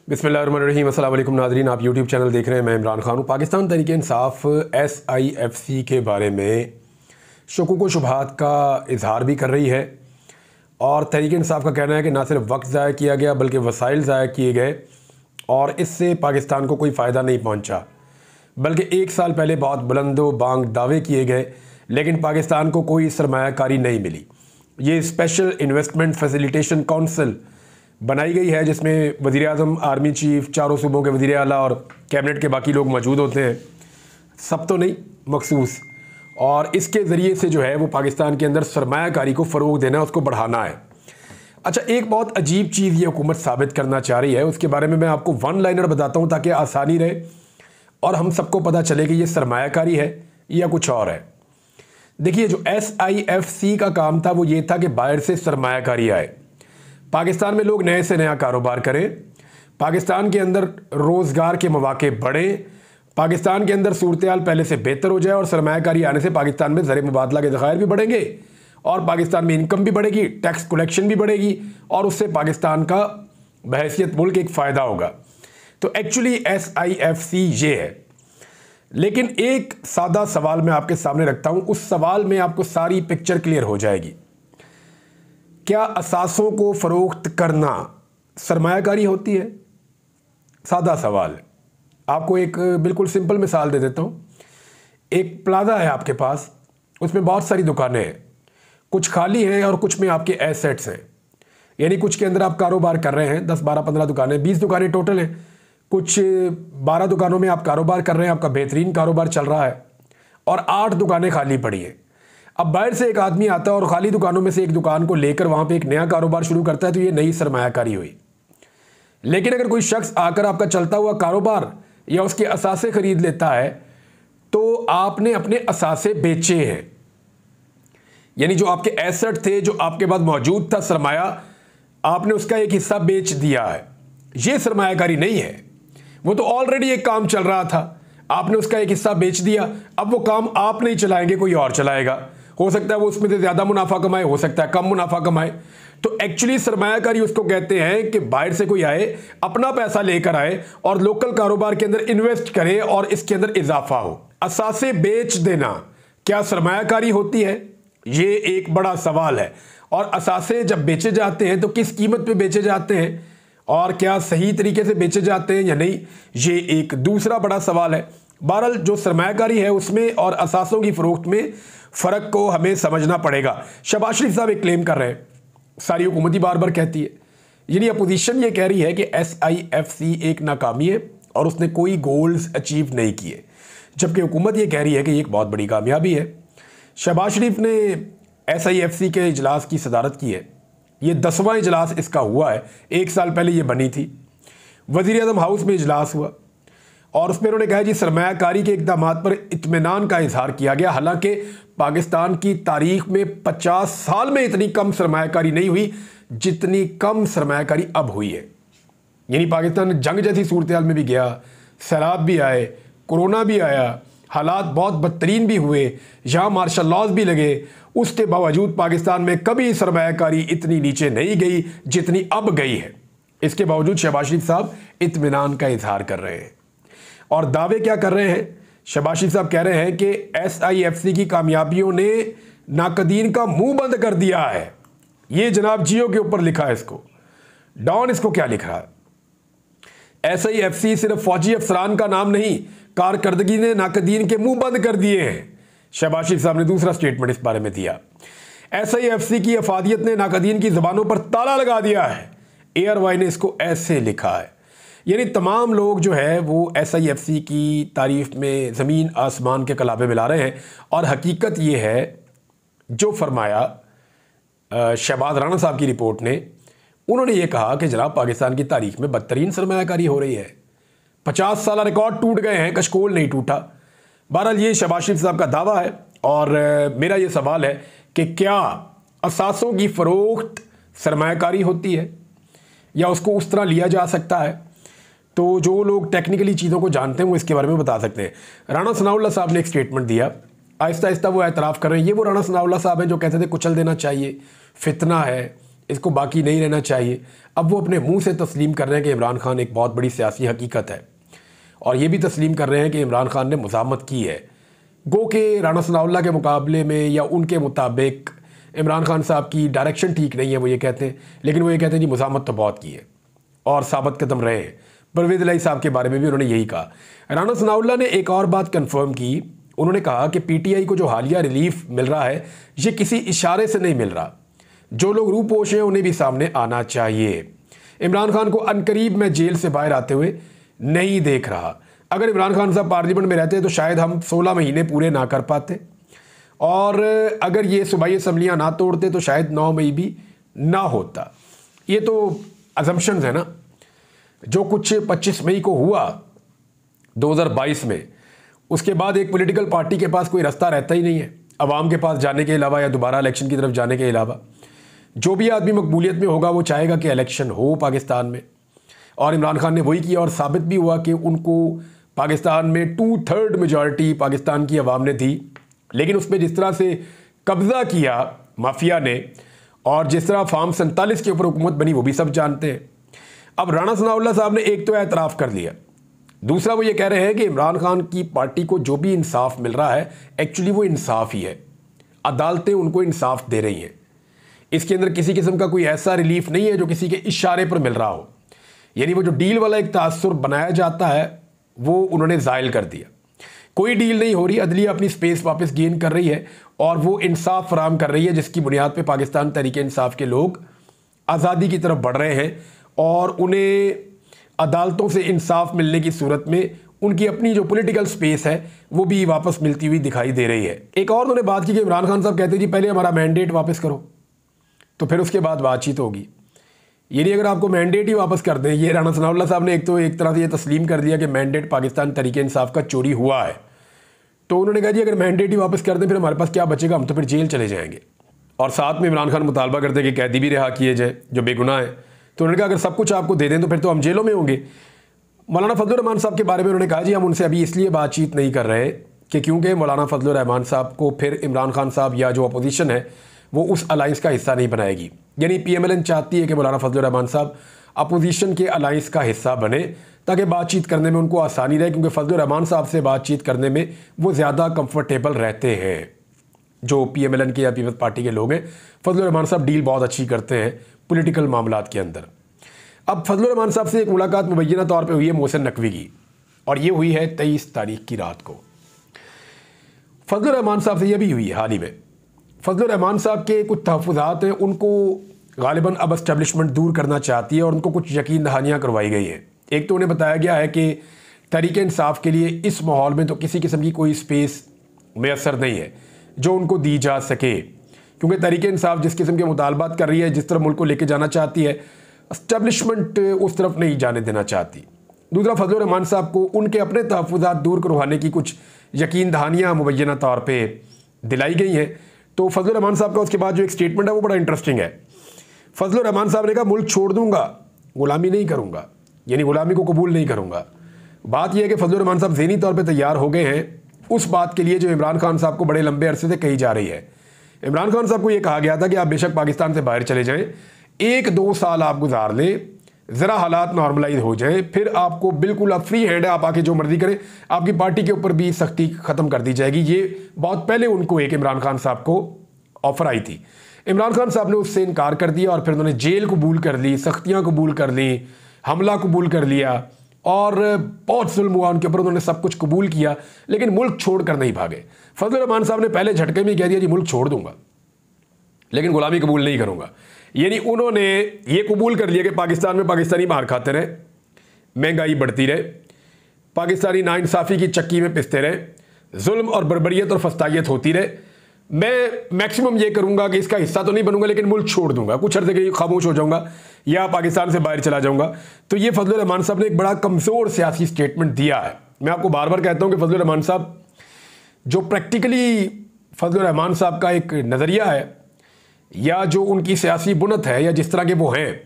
बिस्मिल्लाहिर्रहमानिर्रहीम। अस्सलाम वालेकुम नाज़रीन, आप यूट्यूब चैनल देख रहे हैं। मैं इमरान खान हूँ। पाकिस्तान तहरीक इंसाफ SIFC के बारे में शुकूक व शुबहात का इजहार भी कर रही है और तहरीक इंसाफ का कहना है कि ना सिर्फ वक्त ज़ाया किया गया बल्कि वसाइल ज़ाया किए गए और इससे पाकिस्तान को कोई फ़ायदा नहीं पहुँचा, बल्कि एक साल पहले बहुत बुलंदो बांग दावे किए गए लेकिन पाकिस्तान को कोई सरमायाकारी नहीं मिली। ये स्पेशल इन्वेस्टमेंट फैसिलिटेशन काउंसिल बनाई गई है जिसमें वज़ीर-ए-आज़म, आर्मी चीफ, चारों सूबों के वज़ीर आला और कैबिनेट के बाकी लोग मौजूद होते हैं, सब तो नहीं मखसूस, और इसके ज़रिए से जो है वो पाकिस्तान के अंदर सरमायाकारी को फ़रोग़ देना है, उसको बढ़ाना है। अच्छा, एक बहुत अजीब चीज़ ये हुकूमत साबित करना चाह रही है, उसके बारे में मैं आपको वन लाइनर बताता हूँ ताकि आसानी रहे और हम सबको पता चले कि ये सरमायाकारी है या कुछ और है। देखिए, जो SIFC का काम था वो ये था कि बाहर से सरमायाकारी आए, पाकिस्तान में लोग नए से नया कारोबार करें, पाकिस्तान के अंदर रोज़गार के मौके बढ़ें, पाकिस्तान के अंदर सूरत-ए-हाल पहले से बेहतर हो जाए और सरमायाकारी आने से पाकिस्तान में ज़र मुबादला के ज़खायर भी बढ़ेंगे और पाकिस्तान में इनकम भी बढ़ेगी, टैक्स कलेक्शन भी बढ़ेगी और उससे पाकिस्तान का बहैसियत मुल्क एक फ़ायदा होगा। तो एक्चुअली SIFC ये है। लेकिन एक सादा सवाल मैं आपके सामने रखता हूँ, उस सवाल में आपको सारी पिक्चर क्लियर हो जाएगी। क्या असासों को फ़रोख्त करना सरमायाकारी होती है? सादा सवाल है। आपको एक बिल्कुल सिंपल मिसाल दे देता हूँ। एक प्लाजा है आपके पास, उसमें बहुत सारी दुकानें हैं, कुछ खाली हैं और कुछ में आपके एसेट्स हैं, यानी कुछ के अंदर आप कारोबार कर रहे हैं, 10, 12, 15 दुकानें, 20 दुकानें टोटल हैं, कुछ 12 दुकानों में आप कारोबार कर रहे हैं, आपका बेहतरीन कारोबार चल रहा है और 8 दुकानें खाली पड़ी हैं। अब बाहर से एक आदमी आता है और खाली दुकानों में से एक दुकान को लेकर वहाँ पे एक नया कारोबार शुरू करता है, तो ये नई सरमायाकारी हुई। लेकिन अगर कोई शख्स आकर आपका चलता हुआ कारोबार या उसके असासे खरीद लेता है तो आपने अपने असासे बेचे हैं, यानी जो आपके एसेट थे, जो आपके पास मौजूद था सरमाया, आपने उसका एक हिस्सा बेच दिया है। ये सरमायाकारी नहीं है, वो तो ऑलरेडी एक काम चल रहा था, आपने उसका एक हिस्सा बेच दिया, अब वो काम आप नहीं चलाएंगे, कोई और चलाएगा। हो सकता है वो उसमें से ज़्यादा मुनाफा कमाए, हो सकता है कम मुनाफा कमाए। तो एक्चुअली सरमायाकारी उसको कहते हैं कि बाहर से कोई आए, अपना पैसा लेकर आए और लोकल कारोबार के अंदर इन्वेस्ट करे और इसके अंदर इजाफा हो। असासे बेच देना क्या सरमायाकारी होती है? ये एक बड़ा सवाल है। और असासे जब बेचे जाते हैं तो किस कीमत पे बेचे जाते हैं और क्या सही तरीके से बेचे जाते हैं या नहीं, ये एक दूसरा बड़ा सवाल है। बहरहाल जो सरमायाकारी है उसमें और असासों की फ़रोख्त में फ़र्क को हमें समझना पड़ेगा। शहबाज शरीफ साहब एक क्लेम कर रहे हैं, सारी हुकूमत ही बार बार कहती है, यानी अपोजिशन ये कह रही है कि SIFC एक नाकामी है और उसने कोई गोल्स अचीव नहीं किए, जबकि हुकूमत ये कह रही है कि ये एक बहुत बड़ी कामयाबी है। शहबाज शरीफ ने SIFC के इजलास की सदारत की है, ये 10वां इजलास इसका हुआ है, एक साल पहले ये बनी थी। वज़ीर-ए-आज़म हाउस में इजलास हुआ और उसमें उन्होंने कहा जी सरमायाकारी के इक़दाम पर इत्मीनान का इजहार किया गया। हालांकि पाकिस्तान की तारीख में 50 साल में इतनी कम सरमायाकारी नहीं हुई जितनी कम सरमायाकारी अब हुई है। यानी पाकिस्तान जंग जैसी सूरत हाल में भी गया, सैलाब भी आए, कोरोना भी आया, हालात बहुत बदतरीन भी हुए, यहाँ मार्शल लॉज भी लगे, उसके बावजूद पाकिस्तान में कभी सरमायाकारी इतनी नीचे नहीं गई जितनी अब गई है। इसके बावजूद शहबाज शरीफ साहब इत्मीनान का इजहार कर रहे हैं और दावे क्या कर रहे हैं? शहबाज शरीफ साहब कह रहे हैं कि SIFC की कामयाबियों ने नाकदीन का मुंह बंद कर दिया है। ये जनाब जियो के ऊपर लिखा है, इसको डॉन इसको क्या लिख रहा है? SIFC सिर्फ फौजी अफसरान का नाम नहीं, कारकर्दगी ने नाकदीन के मुंह बंद कर दिए हैं। शहबाज शरीफ साहब ने दूसरा स्टेटमेंट इस बारे में दिया। SIFC की अफादियत ने नाकदीन की ज़बानों पर ताला लगा दिया है। ARY ने इसको ऐसे लिखा है। यानी तमाम लोग जो है वो SIFC की तारीफ में ज़मीन आसमान के कलाबे मिला रहे हैं और हकीकत ये है जो फरमाया शहबाज राणा साहब की रिपोर्ट ने, उन्होंने ये कहा कि जनाब पाकिस्तान की तारीख में बदतरीन सरमायाकारी हो रही है, 50 साल रिकॉर्ड टूट गए हैं, कशकोल नहीं टूटा। बहरहाल ये शहबाज शरीफ साहब का दावा है और मेरा ये सवाल है कि क्या असासों की फ़रोख्त सरमायाकारी होती है या उसको उस तरह लिया जा सकता है? तो जो लोग टेक्निकली चीज़ों को जानते हैं वो इसके बारे में बता सकते हैं। राणा सनाउल्लाह साहब ने एक स्टेटमेंट दिया, आहिस्ता आहिस्ता वो एतराफ़ कर रहे हैं। ये वो राणा सनाउल्लाह साहब हैं जो कहते थे कुचल देना चाहिए, फितना है, इसको बाकी नहीं रहना चाहिए। अब वो अपने मुंह से तस्लीम कर रहे हैं कि इमरान खान एक बहुत बड़ी सियासी हकीकत है, और ये भी तस्लीम कर रहे हैं कि इमरान खान ने मुज़ाहमत की है। गो के राना सनाउल्लाह के मुकाबले में या उनके मुताबिक इमरान खान साहब की डायरेक्शन ठीक नहीं है, वो ये कहते हैं, लेकिन वो ये कहते हैं जी मुज़ाहमत तो बहुत की है और साबित कदम रहे हैं। परवेज़ इलाही साहब के बारे में भी उन्होंने यही कहा। राना सनाउल्लाह ने एक और बात कन्फर्म की, उन्होंने कहा कि पीटीआई को जो हालिया रिलीफ मिल रहा है ये किसी इशारे से नहीं मिल रहा, जो लोग रूपोश हैं उन्हें भी सामने आना चाहिए। इमरान खान को अनकरीब मैं जेल से बाहर आते हुए नहीं देख रहा। अगर इमरान खान साहब पार्लियामेंट में रहते तो शायद हम 16 महीने पूरे ना कर पाते, और अगर ये सूबाई असम्बलियाँ ना तोड़ते तो शायद 9 मई भी ना होता। ये तो अजम्पशंस है ना। जो कुछ 25 मई को हुआ 2022 में, उसके बाद एक पॉलिटिकल पार्टी के पास कोई रास्ता रहता ही नहीं है अवाम के पास जाने के अलावा या दोबारा इलेक्शन की तरफ जाने के अलावा। जो भी आदमी मकबूलियत में होगा वो चाहेगा कि इलेक्शन हो पाकिस्तान में, और इमरान खान ने वही किया, और साबित भी हुआ कि उनको पाकिस्तान में 2/3 मेजॉरिटी पाकिस्तान की आवाम ने दी। लेकिन उसमें जिस तरह से कब्ज़ा किया माफिया ने, और जिस तरह फार्म 47 के ऊपर हुकूमत बनी, वो भी सब जानते हैं। अब राना सनाउल्लाह साहब ने एक तो एतराफ़ कर लिया, दूसरा वो ये कह रहे हैं कि इमरान खान की पार्टी को जो भी इंसाफ मिल रहा है एक्चुअली वो इंसाफ ही है, अदालतें उनको इंसाफ दे रही हैं। इसके अंदर किसी किस्म का कोई ऐसा रिलीफ नहीं है जो किसी के इशारे पर मिल रहा हो। यानी वो जो डील वाला एक तासुर बनाया जाता है वो उन्होंने ज़ायल कर दिया। कोई डील नहीं हो रही, अदलिया अपनी स्पेस वापस गेन कर रही है और वो इंसाफ फराम कर रही है, जिसकी बुनियाद पे पाकिस्तान तहरीक इंसाफ के लोग आज़ादी की तरफ बढ़ रहे हैं, और उन्हें अदालतों से इंसाफ मिलने की सूरत में उनकी अपनी जो पॉलिटिकल स्पेस है वो भी वापस मिलती हुई दिखाई दे रही है। एक और उन्होंने बात की कि इमरान खान साहब कहते जी पहले हमारा मैंडेट वापस करो तो फिर उसके बाद बातचीत होगी। यानी अगर आपको मैंडेट ही वापस कर दें, ये राना सनाउल्लाह साहब ने एक तरह से ये तस्लीम कर दिया कि मैंडेट पाकिस्तान तहरीक इंसाफ का चोरी हुआ है। तो उन्होंने कहा जी अगर मैंडेट ही वापस कर दें फिर हमारे पास क्या बचेगा, हम तो फिर जेल चले जाएंगे। और साथ में इमरान खान मुतालबा करते हैं कि कैदी भी रिहा किए जाए जो बेगुनाह है। तो उन्होंने कहा अगर सब कुछ आपको दे दें तो फिर तो हम जेलों में होंगे। मौलाना फजलुर रहमान साहब के बारे में उन्होंने कहा जी हम उनसे अभी इसलिए बातचीत नहीं कर रहे कि क्योंकि मौलाना फजलुर रहमान साहब को फिर इमरान खान साहब या जो अपोजिशन है वो उस अलाइंस का हिस्सा नहीं बनाएगी। यानी PMLN चाहती है कि मौलाना फजलुर रहमान साहब अपोजिशन के अलाइंस का हिस्सा बने ताकि बातचीत करने में उनको आसानी रहे, क्योंकि फजलुर रहमान साहब से बातचीत करने में वो ज़्यादा कंफर्टेबल रहते हैं। जो PMLN के या पीपल्स पार्टी के लोग हैं, फजलुर रहमान साहब डील बहुत अच्छी करते हैं पॉलिटिकल मामलात के अंदर। अब फजलुर रहमान साहब से एक मुलाकात मुबैना तौर पे हुई है मोहसिन नकवी की, और ये हुई है 23 तारीख की रात को। फजलुर रहमान साहब से यह भी हुई है हाल ही में। फजलुर रहमान साहब के कुछ तहफ़्फ़ुज़ात हैं, उनको गालिबन अब एस्टेब्लिशमेंट दूर करना चाहती है और उनको कुछ यकीन दहानियाँ करवाई गई हैं। एक तो उन्हें बताया गया है कि तहरीक इंसाफ के लिए इस माहौल में तो किसी किस्म की कोई स्पेस मैसर नहीं है जो उनको दी जा सके, क्योंकि तहरीक इंसाफ जिस किस्म के मुतालबात कर रही है, जिस तरह मुल्क को लेके जाना चाहती है, एस्टेब्लिशमेंट उस तरफ नहीं जाने देना चाहती। दूसरा, फजलुर रहमान साहब को उनके अपने तहफ़्फ़ुज़ात दूर करवाने की कुछ यकीन दहानियाँ मुबैना तौर पर दिलाई गई हैं। तो फजलुर रहमान साहब का उसके बाद जो एक स्टेटमेंट है वो बड़ा इंटरेस्टिंग है। फजलुर रहमान साहब ने कहा मुल्क छोड़ दूंगा, गुलामी नहीं करूंगा, यानी गुलामी को कबूल नहीं करूंगा। बात यह है कि फजलुर रहमान साहब ज़हनी तौर पे तैयार हो गए हैं उस बात के लिए जो इमरान खान साहब को बड़े लंबे अरसे से कही जा रही है। इमरान खान साहब को यह कहा गया था कि आप बेशक पाकिस्तान से बाहर चले जाएँ, 1-2 साल आप गुजार लें, ज़रा हालात नॉर्मलाइज हो जाए, फिर आपको बिल्कुल आप फ्री हैंड है, आप आके जो मर्जी करें, आपकी पार्टी के ऊपर भी सख्ती ख़त्म कर दी जाएगी। ये बहुत पहले उनको एक इमरान खान साहब को ऑफ़र आई थी। इमरान खान साहब ने उससे इनकार कर दिया और फिर उन्होंने जेल कबूल कर ली, सख्तियाँ कबूल कर ली, हमला कबूल कर लिया और बहुत जुल्म हुआ उनके ऊपर, उन्होंने सब कुछ कबूल किया, लेकिन मुल्क छोड़ कर नहीं भागे। फजलुर रहमान साहब ने पहले झटके में कह दिया जी मुल्क छोड़ दूंगा लेकिन गुलामी कबूल नहीं करूँगा। यानी उन्होंने ये कबूल कर लिया कि पाकिस्तान में पाकिस्तानी मार खाते रहे, महंगाई बढ़ती रहे, पाकिस्तानी नाइंसाफ़ी की चक्की में पिसते रहे, जुल्म और बर्बरियत और फस्तायत होती रहे। मैं मैक्सिमम ये करूंगा कि इसका हिस्सा तो नहीं बनूंगा लेकिन मुल्क छोड़ दूंगा, कुछ अर्से के लिए खामोश हो जाऊंगा या पाकिस्तान से बाहर चला जाऊंगा। तो ये फजलुर रहमान साहब ने एक बड़ा कमज़ोर सियासी स्टेटमेंट दिया है। मैं आपको बार बार कहता हूं कि फजलुर रहमान साहब जो प्रैक्टिकली फजलुर रहमान साहब का एक नज़रिया है या जो उनकी सियासी बुनत है या जिस तरह के वो हैं,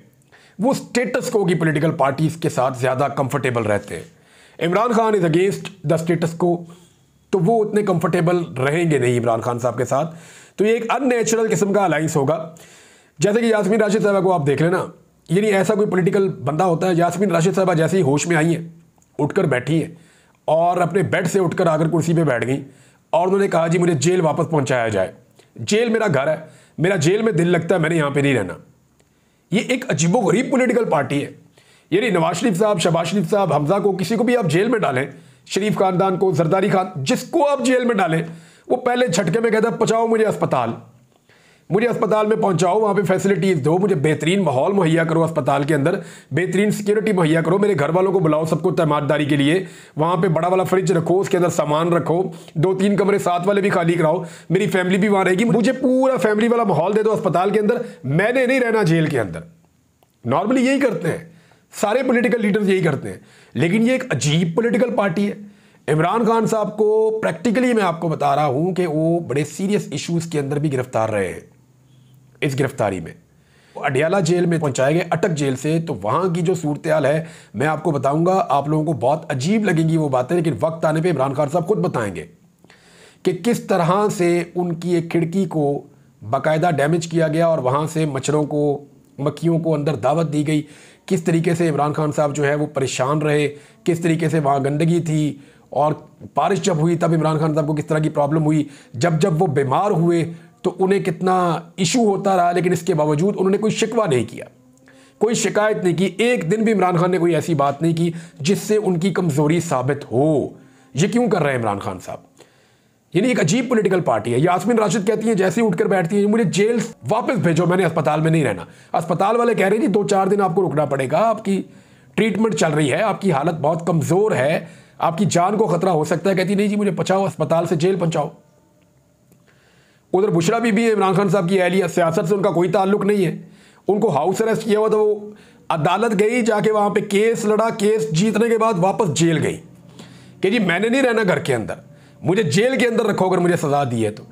वो स्टेटस को की पॉलिटिकल पार्टीज़ के साथ ज़्यादा कंफर्टेबल रहते हैं। Imran Khan is against the status को, तो वो उतने कंफर्टेबल रहेंगे नहीं इमरान खान साहब के साथ। तो ये एक अननेचुरल किस्म का अलाइंस होगा जैसे कि यास्मीन राशिद साहबा को आप देख लेना, यानी ऐसा कोई पॉलिटिकल बंदा होता है। यास्मीन राशिद साहबा जैसे ही होश में आई हैं, उठकर बैठी हैं और अपने बेड से उठकर आकर कुर्सी पे बैठ गई और उन्होंने कहा जी मुझे जेल वापस पहुंचाया जाए, जेल मेरा घर है, मेरा जेल में दिल लगता है, मैंने यहाँ पे नहीं रहना। ये एक अजीबोगरीब पॉलिटिकल पार्टी है। यानी नवाज शरीफ साहब, शहबाज शरीफ साहब, हमजा को, किसी को भी आप जेल में डालें, शरीफ खानदान को, जरदारी खान, जिसको आप जेल में डालें, वो पहले झटके में कहता है पहुंचाओ मुझे अस्पताल, मुझे अस्पताल में पहुंचाओ, वहां पे फैसिलिटीज दो, मुझे बेहतरीन माहौल मुहैया करो, अस्पताल के अंदर बेहतरीन सिक्योरिटी मुहैया करो, मेरे घर वालों को बुलाओ सबको तैमारदारी के लिए, वहां पे बड़ा वाला फ्रिज रखो, उसके अंदर सामान रखो, 2-3 कमरे साथ वाले भी खाली कराओ, मेरी फैमिली भी वहां रहेगी, मुझे पूरा फैमिली वाला माहौल दे दो अस्पताल के अंदर, मैंने नहीं रहना जेल के अंदर। नॉर्मली यही करते हैं, सारे पॉलिटिकल लीडर्स यही करते हैं। लेकिन ये एक अजीब पॉलिटिकल पार्टी है। इमरान खान साहब को प्रैक्टिकली मैं आपको बता रहा हूं कि वो बड़े सीरियस इश्यूज के अंदर भी गिरफ्तार रहे हैं। इस गिरफ्तारी में अडियाला जेल में पहुंचाए गए, अटक जेल से, तो वहां की जो सूरत हाल है मैं आपको बताऊंगा। आप लोगों को बहुत अजीब लगेंगी वो बातें, लेकिन वक्त आने पे इमरान खान साहब खुद बताएंगे कि किस तरह से उनकी एक खिड़की को बाकायदा डैमेज किया गया और वहां से मच्छरों को, मक्खियों को अंदर दावत दी गई, किस तरीके से इमरान खान साहब जो है वो परेशान रहे, किस तरीके से वहाँ गंदगी थी, और बारिश जब हुई तब इमरान खान साहब को किस तरह की प्रॉब्लम हुई, जब वो बीमार हुए तो उन्हें कितना इशू होता रहा, लेकिन इसके बावजूद उन्होंने कोई शिकवा नहीं किया, कोई शिकायत नहीं की। एक दिन भी इमरान खान ने कोई ऐसी बात नहीं की जिससे उनकी कमज़ोरी साबित हो। ये क्यों कर रहे हैं इमरान खान साहब? यानी एक अजीब पॉलिटिकल पार्टी है। यास्मीन राशिद कहती हैं, जैसे ही उठकर बैठती हैं, मुझे जेल वापस भेजो, मैंने अस्पताल में नहीं रहना। अस्पताल वाले कह रहे हैं जी 2-4 दिन आपको रुकना पड़ेगा, आपकी ट्रीटमेंट चल रही है, आपकी हालत बहुत कमज़ोर है, आपकी जान को खतरा हो सकता है। कहती नहीं जी मुझे पहुंचाओ अस्पताल से, जेल पहुंचाओ। उधर बुशरा बीबी है, इमरान खान साहब की अहलिया, सियासत से उनका कोई ताल्लुक नहीं है, उनको हाउस अरेस्ट किया हुआ, तो वो अदालत गई, जाके वहां पे केस लड़ा, केस जीतने के बाद वापस जेल गई कि जी मैंने नहीं रहना घर के अंदर, मुझे जेल के अंदर रखो अगर मुझे सजा दी है तो।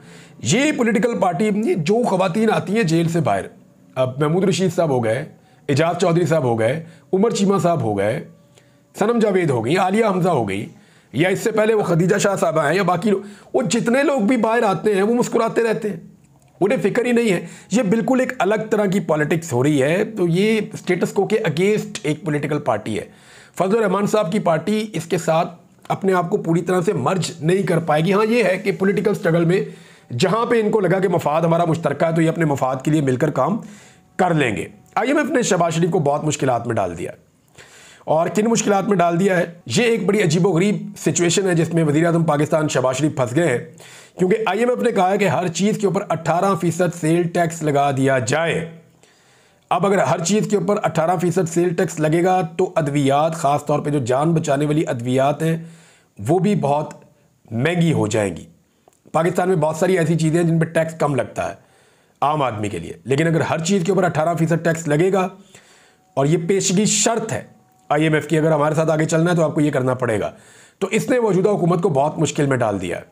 ये पॉलिटिकल पार्टी, जो खवातीन आती हैं जेल से बाहर, अब महमूद रशीद साहब हो गए, एजाज चौधरी साहब हो गए, उमर चीमा साहब हो गए, सनम जावेद हो गई, आलिया हमजा हो गई, या इससे पहले वो खदीजा शाह साहबा हैं, या बाकी लोग, वो जितने लोग भी बाहर आते हैं वो मुस्कुराते रहते हैं, उन्हें फिक्र ही नहीं है। ये बिल्कुल एक अलग तरह की पॉलिटिक्स हो रही है। तो ये स्टेटस को के अगेंस्ट एक पॉलिटिकल पार्टी है। फजल रहमान साहब की पार्टी इसके साथ अपने आप को पूरी तरह से मर्ज नहीं कर पाएगी। हाँ ये है कि पॉलिटिकल स्ट्रगल में जहां पे इनको लगा कि मफाद हमारा मुश्तरका है, तो ये अपने मफाद के लिए मिलकर काम कर लेंगे। IMF ने शहबाज शरीफ को बहुत मुश्किलात में डाल दिया, और किन मुश्किलात में डाल दिया है, ये एक बड़ी अजीबोगरीब सिचुएशन है जिसमें वज़ीर-ए-आज़म पाकिस्तान शहबाज शरीफ फंस गए हैं। क्योंकि IMF ने कहा है कि हर चीज़ के ऊपर 18% सेल टैक्स लगा दिया जाए। अब अगर हर चीज़ के ऊपर 18% सेल टैक्स लगेगा तो अद्वियात, ख़ास तौर पे जो जान बचाने वाली अद्वियात हैं, वो भी बहुत महंगी हो जाएंगी। पाकिस्तान में बहुत सारी ऐसी चीज़ें हैं जिन पर टैक्स कम लगता है आम आदमी के लिए, लेकिन अगर हर चीज़ के ऊपर 18% टैक्स लगेगा, और ये पेशगी शर्त है IMF की, अगर हमारे साथ आगे चलना है तो आपको ये करना पड़ेगा, तो इसने मौजूदा हुकूमत को बहुत मुश्किल में डाल दिया है।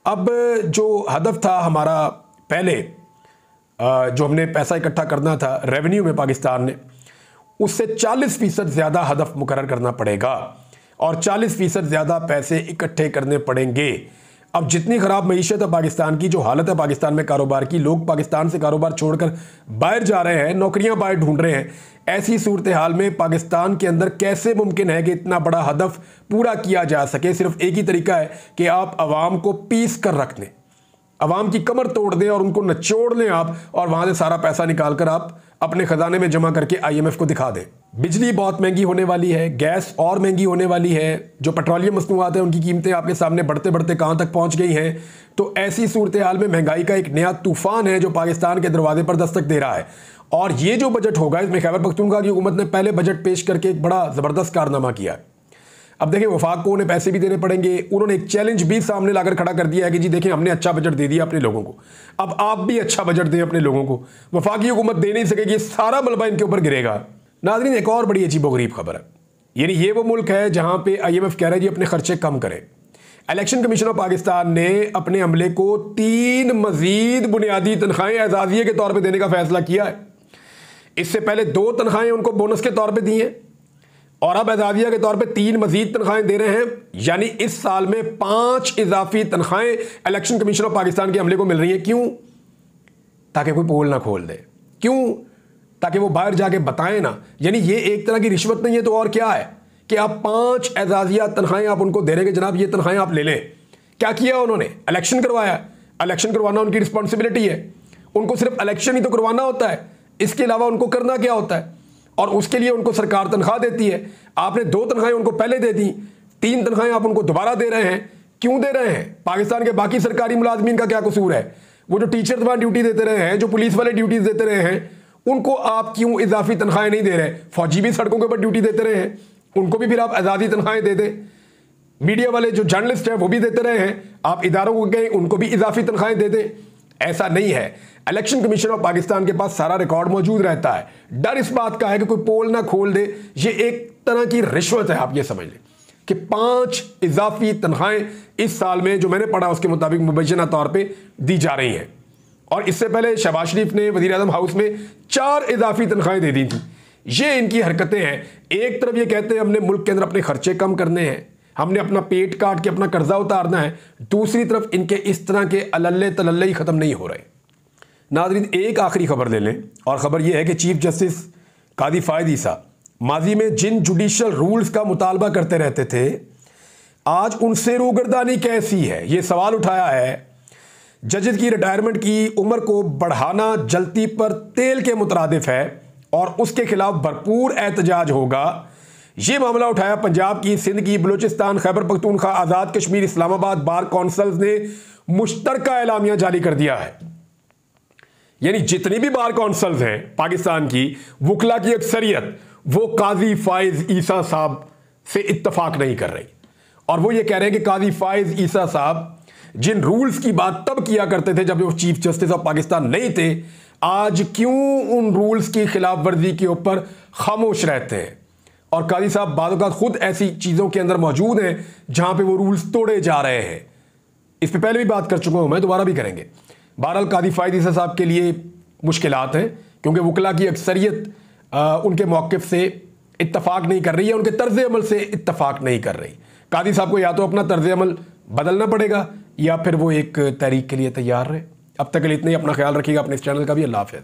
अब जो हदफ था हमारा पहले, जो हमने पैसा इकट्ठा करना था रेवेन्यू में पाकिस्तान ने, उससे 40% ज़्यादा हदफ मुकर्रर करना पड़ेगा, और 40% ज़्यादा पैसे इकट्ठे करने पड़ेंगे। अब जितनी ख़राब मईशत है पाकिस्तान की, जो हालत है पाकिस्तान में कारोबार की, लोग पाकिस्तान से कारोबार छोड़कर बाहर जा रहे हैं, नौकरियां बाहर ढूंढ रहे हैं, ऐसी सूरत हाल में पाकिस्तान के अंदर कैसे मुमकिन है कि इतना बड़ा हदफ पूरा किया जा सके? सिर्फ एक ही तरीका है कि आप आवाम को पीस कर रख दें, आवाम की कमर तोड़ दें और उनको नचोड़ लें आप, और वहां से सारा पैसा निकाल कर आप अपने खजाने में जमा करके IMF को दिखा दें। बिजली बहुत महंगी होने वाली है, गैस और महंगी होने वाली है, जो पेट्रोलियम मसनूआत हैं उनकी कीमतें आपके सामने बढ़ते बढ़ते कहां तक पहुंच गई हैं। तो ऐसी सूरत हाल में महंगाई का एक नया तूफान है जो पाकिस्तान के दरवाजे पर दस्तक दे रहा है। और ये जो बजट होगा, इसमें खैबर पख्तूनख्वा की हुकूमत ने पहले बजट पेश करके एक बड़ा ज़बरदस्त कारनामा किया है। अब देखिए, वफाक को उन्हें पैसे भी देने पड़ेंगे। उन्होंने एक चैलेंज भी सामने लाकर खड़ा कर दिया है कि जी देखिए, हमने अच्छा बजट दे दिया अपने लोगों को, अब आप भी अच्छा बजट दें अपने लोगों को। वफाकी हुकूमत दे नहीं सकेगी, सारा मलबा इनके ऊपर गिरेगा। नाज़रीन, एक और बड़ी अजीबोगरीब खबर है, यानी ये वो मुल्क है जहां पे IMF कह रहा है जी अपने खर्चे कम करें। इलेक्शन कमीशन ऑफ पाकिस्तान ने अपने अमले को 3 मजीद बुनियादी तनख्वाहें एजाजिये के तौर पर देने का फैसला किया है। इससे पहले 2 तनख्वाहें उनको बोनस के तौर पर दी हैं, और अब एजाजिया के तौर पे 3 मजीद तनख्वाहें दे रहे हैं। यानी इस साल में 5 इजाफी तनख्वाहें इलेक्शन कमीशन ऑफ पाकिस्तान के अमले को मिल रही है। क्यों? ताकि कोई पोल ना खोल दे। क्यों? ताकि वो बाहर जाके बताएं ना। यानी ये एक तरह की रिश्वत नहीं है तो और क्या है कि आप 5 एजाजिया तनख्वाहें आप उनको दे रहे हैं कि जनाब ये तनख्वाहें आप ले लें। क्या किया उन्होंने? इलेक्शन करवाया। इलेक्शन करवाना उनकी रिस्पॉन्सिबिलिटी है, उनको सिर्फ इलेक्शन ही तो करवाना होता है, इसके अलावा उनको करना क्या होता है? और उसके लिए उनको सरकार तनख्वाह देती है। आपने 2 तनख्वाहें उनको पहले दे दी, 3 तनख्वाहें आप उनको दोबारा दे रहे हैं। क्यों दे रहे हैं? पाकिस्तान के बाकी सरकारी मुलाजमीन का क्या कसूर है? वो जो टीचर वहां ड्यूटी देते रहे हैं, जो पुलिस वाले ड्यूटी देते रहे हैं, उनको आप क्यों इजाफी तनख्वाहें नहीं दे रहे? फौजी भी सड़कों के ऊपर ड्यूटी देते रहे हैं, उनको भी फिर आप आज़ादी तनख्वाहें दे दें। मीडिया वाले जो जर्नलिस्ट हैं वो भी देते रहे हैं, आप इदारों को गए उनको भी इजाफी तनख्वाहें दे दें। ऐसा नहीं है। इलेक्शन कमीशन ऑफ पाकिस्तान के पास सारा रिकॉर्ड मौजूद रहता है। डर इस बात का है कि कोई पोल ना खोल दे। ये एक तरह की रिश्वत है, आप ये समझ लें कि 5 इजाफी तनख्वाहें इस साल में जो मैंने पढ़ा उसके मुताबिक मुबैना तौर पर दी जा रही हैं। और इससे पहले शहबाज शरीफ ने वज़ीर आज़म हाउस में 4 इजाफी तनख्वाहें दे दी थी। ये इनकी हरकतें हैं। एक तरफ ये कहते हैं हमने मुल्क के अंदर अपने खर्चे कम करने हैं, हमने अपना पेट काट के अपना कर्जा उतारना है, दूसरी तरफ इनके इस तरह के अलल्ले तलल्ले ही ख़त्म नहीं हो रहे। नाज़रीन, एक आखिरी खबर ले लें, और ख़बर यह है कि चीफ जस्टिस कादी फ़ायद ईसा माजी में जिन जुडिशल रूल्स का मुतालबा करते रहते थे, आज उनसे रूगर्दानी कैसी है? ये सवाल उठाया है। जजेस की रिटायरमेंट की उम्र को बढ़ाना जलती पर तेल के मुतरादिफ है और उसके खिलाफ भरपूर एहतजाज होगा। ये मामला उठाया पंजाब की, सिंध की, बलूचिस्तान, खैबर पख्तूनख्वा, आज़ाद कश्मीर, इस्लामाबाद बार कौंसिल्स ने मुश्तरका एलामिया जारी कर दिया है। यानी जितनी भी बार कौंसिल्स हैं पाकिस्तान की, वकला की अक्सरियत वो काजी फ़ाइज़ ईसा साहब से इत्तफाक नहीं कर रही, और वो ये कह रहे हैं कि काजी फ़ाइज़ ईसा साहब जिन रूल्स की बात तब किया करते थे जब वो चीफ जस्टिस ऑफ पाकिस्तान नहीं थे, आज क्यों उन रूल्स की खिलाफ वर्जी के ऊपर खामोश रहते हैं? और काजी साहब बाद खुद ऐसी चीज़ों के अंदर मौजूद हैं जहां पे वो रूल्स तोड़े जा रहे हैं। इस पर पहले भी बात कर चुका हूं मैं, दोबारा भी करेंगे। बहरहाल कादी फ़ायद ईसा साहब के लिए मुश्किलात हैं, क्योंकि वकला की अक्सरियत उनके मौक़िफ़ से इत्तफाक नहीं कर रही है, उनके तर्ज़ अमल से इत्तफाक नहीं कर रही। कादी साहब को या तो अपना तर्ज़ अमल बदलना पड़ेगा या फिर वो एक तहरीक के लिए तैयार रहे। अब तक के लिए इतना ही। अपना ख्याल रखिएगा, अपने इस चैनल का भी। अल्लाह हाफ़िज़।